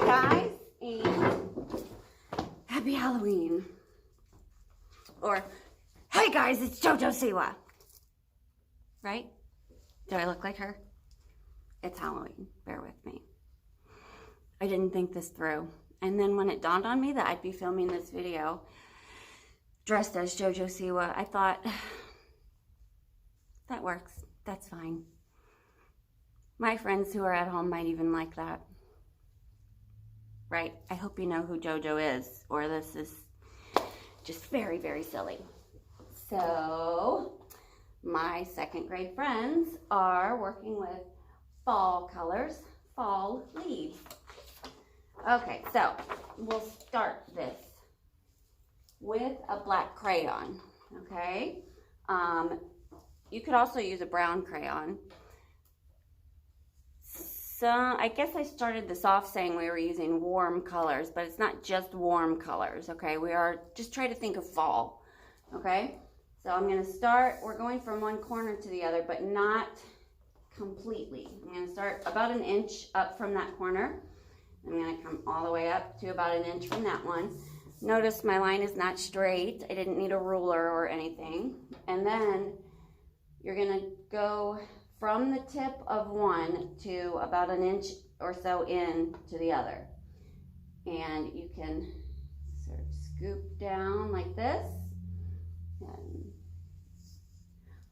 guys, and happy Halloween. Or, hey guys, it's JoJo Siwa. Right? Do I look like her? It's Halloween. Bear with me. I didn't think this through. And then when it dawned on me that I'd be filming this video dressed as JoJo Siwa, I thought, that works. That's fine. My friends who are at home might even like that. Right? I hope you know who JoJo is, or this is just very, very silly. So, my second grade friends are working with fall colors, fall leaves. Okay, so we'll start this with a black crayon, okay? You could also use a brown crayon. So I guess I started this off saying we were using warm colors, but it's not just warm colors, okay? We are just trying to think of fall, okay? So I'm gonna start, we're going from one corner to the other, but not completely. I'm gonna start about an inch up from that corner. I'm gonna come all the way up to about an inch from that one. Notice my line is not straight. I didn't need a ruler or anything. And then you're gonna go from the tip of one to about an inch or so in to the other. And you can sort of scoop down like this. And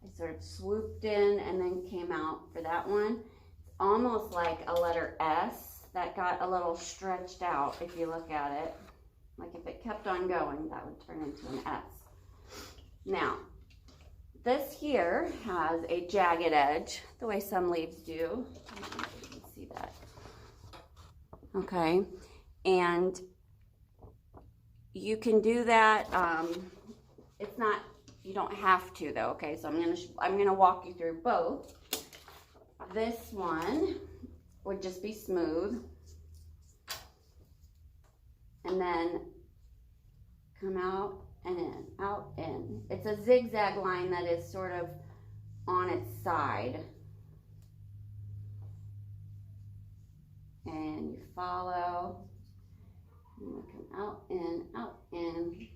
I sort of swooped in and then came out for that one. It's almost like a letter S that got a little stretched out if you look at it. Like if it kept on going, that would turn into an S. Now, this here has a jagged edge, the way some leaves do. I don't know if you can see that. Okay, and you can do that. It's not, you don't have to though. Okay, so I'm gonna walk you through both. This one would just be smooth, and then come out and in, out, in. It's a zigzag line that is sort of on its side. And you follow, and you come out, in, out, in.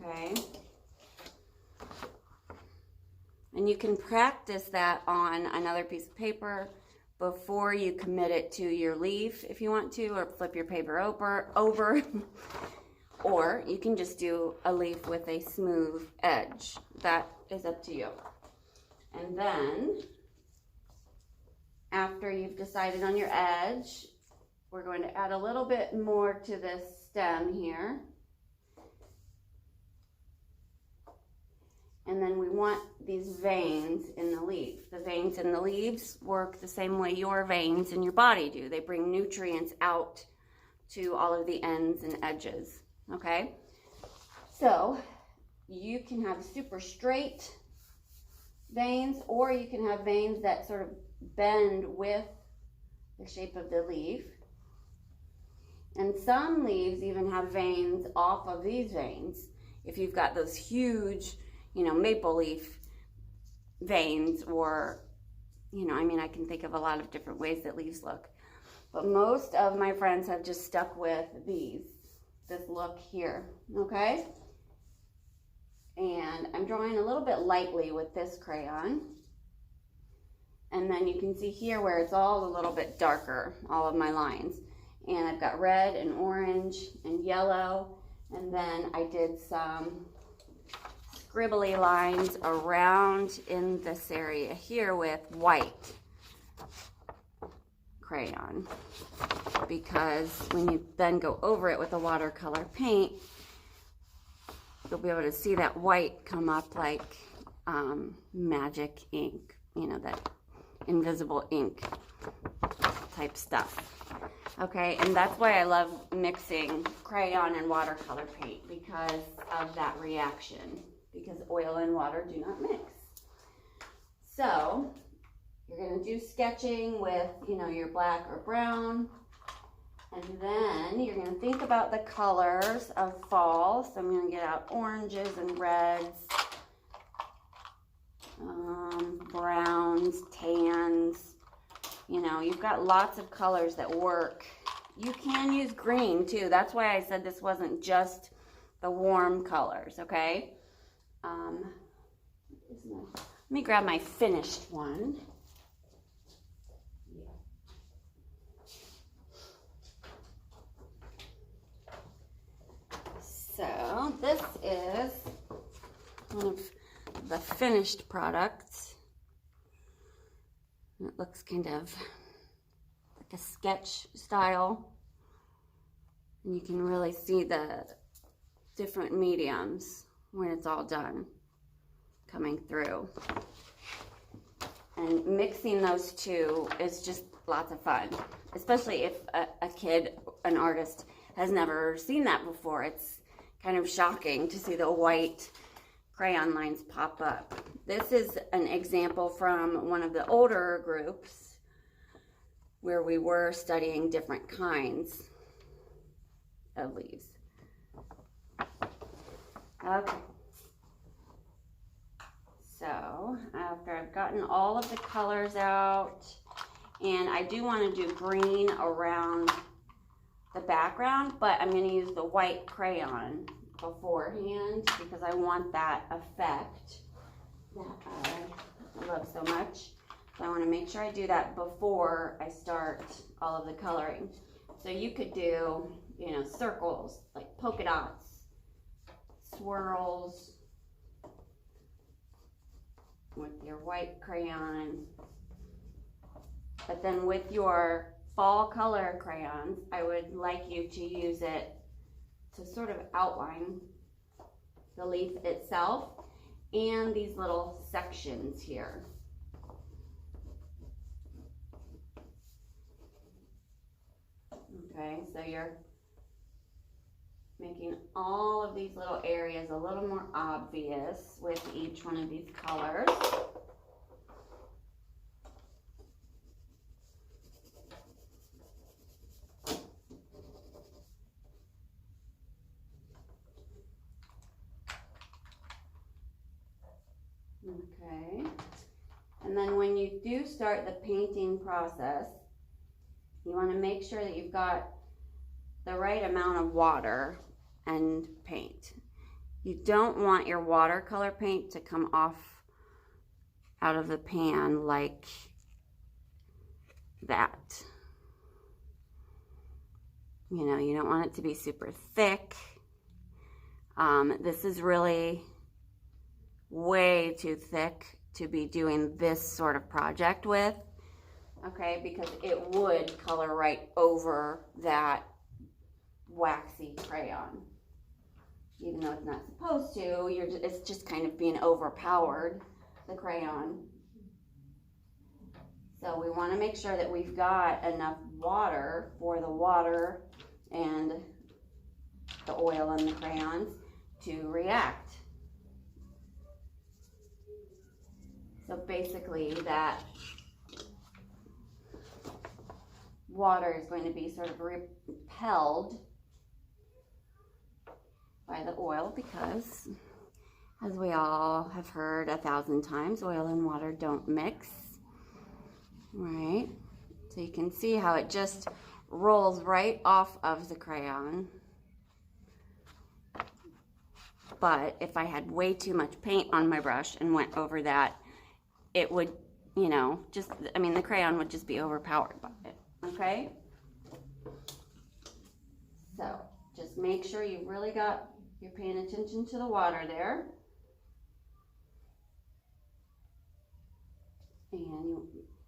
Okay. And you can practice that on another piece of paper before you commit it to your leaf if you want to, or flip your paper over. Or you can just do a leaf with a smooth edge. That is up to you. And then, after you've decided on your edge, we're going to add a little bit more to this stem here. And then we want these veins in the leaf. The veins in the leaves work the same way your veins in your body do. They bring nutrients out to all of the ends and edges, okay? So you can have super straight veins, or you can have veins that sort of bend with the shape of the leaf. And some leaves even have veins off of these veins. If you've got those huge, you know, maple leaf veins, or, you know, I mean, I can think of a lot of different ways that leaves look. But most of my friends have just stuck with this look here, okay? And I'm drawing a little bit lightly with this crayon. And then you can see here where it's all a little bit darker, all of my lines. And I've got red and orange and yellow. And then I did some scribbly lines around in this area here with white crayon, because when you then go over it with a watercolor paint, you'll be able to see that white come up like magic ink, you know, that invisible ink type stuff. Okay, and that's why I love mixing crayon and watercolor paint, because of that reaction. Because oil and water do not mix. So you're going to do sketching with, you know, your black or brown, and then you're going to think about the colors of fall. So I'm going to get out oranges and reds, browns, tans. You know, you've got lots of colors that work. You can use green too. That's why I said this wasn't just the warm colors, okay? Let me grab my finished one. So this is one of the finished products. It looks kind of like a sketch style. And you can really see the different mediums when it's all done coming through. And mixing those two is just lots of fun, especially if a kid, an artist, has never seen that before. It's kind of shocking to see the white crayon lines pop up. This is an example from one of the older groups where we were studying different kinds of leaves. Okay. So after I've gotten all of the colors out, and I do want to do green around the background, but I'm going to use the white crayon beforehand because I want that effect that I love so much. So I want to make sure I do that before I start all of the coloring. So you could do, you know, circles, like polka dots, swirls with your white crayon. But then with your fall color crayons, I would like you to use it to sort of outline the leaf itself and these little sections here. Okay, so you're making all of these little areas a little more obvious with each one of these colors. Okay, and then when you do start the painting process, you want to make sure that you've got the right amount of water and paint. You don't want your watercolor paint to come off out of the pan like that. You know, you don't want it to be super thick. This is really way too thick to be doing this sort of project with, okay, because it would color right over that waxy crayon. Even though it's not supposed to, it's just kind of being overpowered, the crayon. So we want to make sure that we've got enough water for the water and the oil and the crayons to react. So basically that water is going to be sort of repelled by the oil because, as we all have heard 1,000 times, oil and water don't mix, right? So you can see how it just rolls right off of the crayon. But if I had way too much paint on my brush and went over that, it would, you know, just, I mean, the crayon would just be overpowered by it, okay? So just make sure you've really got, you're paying attention to the water there. And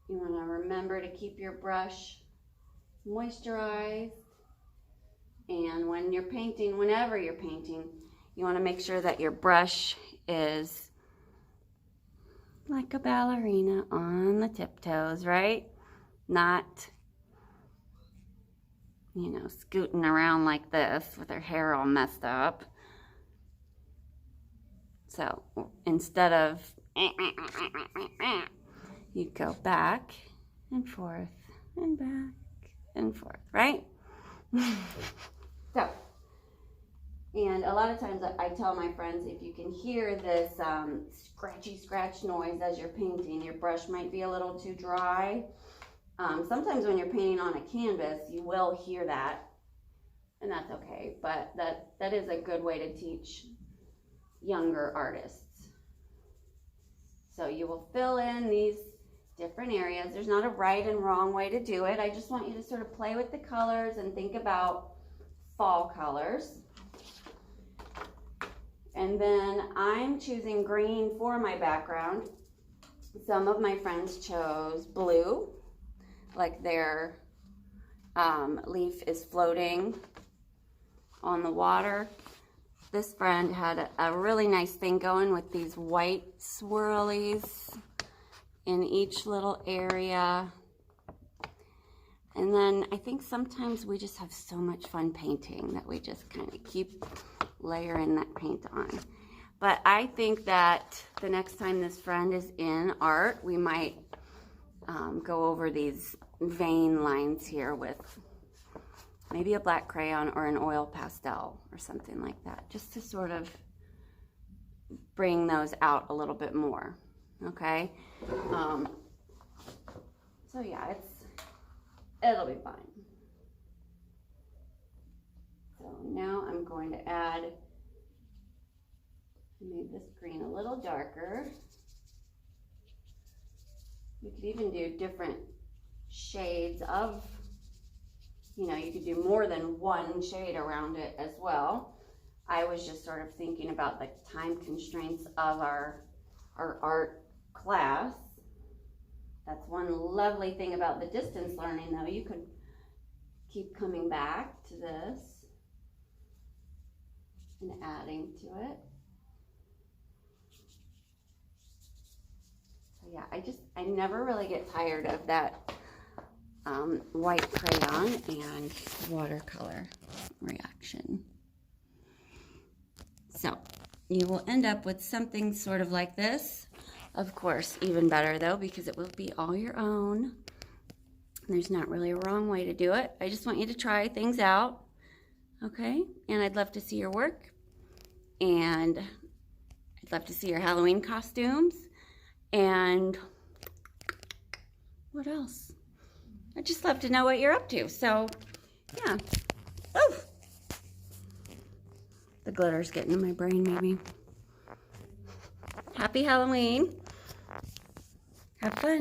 you want to remember to keep your brush moisturized. And when you're painting, whenever you're painting, you want to make sure that your brush is like a ballerina on the tiptoes, right? Not, you know, scooting around like this with her hair all messed up. So instead of, you go back and forth and back. and back, and forth, right? So, And a lot of times I tell my friends, if you can hear this scratchy scratch noise as you're painting, your brush might be a little too dry. Sometimes when you're painting on a canvas, you will hear that, and that's okay, but that is a good way to teach younger artists. So you will fill in these different areas. There's not a right and wrong way to do it. I just want you to sort of play with the colors and think about fall colors. And then I'm choosing green for my background. Some of my friends chose blue, like their leaf is floating on the water. This friend had a really nice thing going with these white swirlies in each little area. And then I think sometimes we just have so much fun painting that we just kind of keep layering that paint on. But I think that the next time this friend is in art, we might go over these vein lines here with maybe a black crayon or an oil pastel or something like that, just to sort of bring those out a little bit more, okay? So yeah, it'll be fine. So now I'm going to add, I made this green a little darker. You could even do different shades of, you know, you could do more than one shade around it as well. I was just sort of thinking about the time constraints of our art class. That's one lovely thing about the distance learning, though. You could keep coming back to this and adding to it. So yeah, I never really get tired of that white crayon and watercolor reaction. So you will end up with something sort of like this. Of course, even better though, because it will be all your own. There's not really a wrong way to do it. I just want you to try things out, okay? And I'd love to see your work. And I'd love to see your Halloween costumes. And what else? I'd just love to know what you're up to. So, yeah. Oh! The glitter's getting in my brain, maybe. Happy Halloween. Have fun.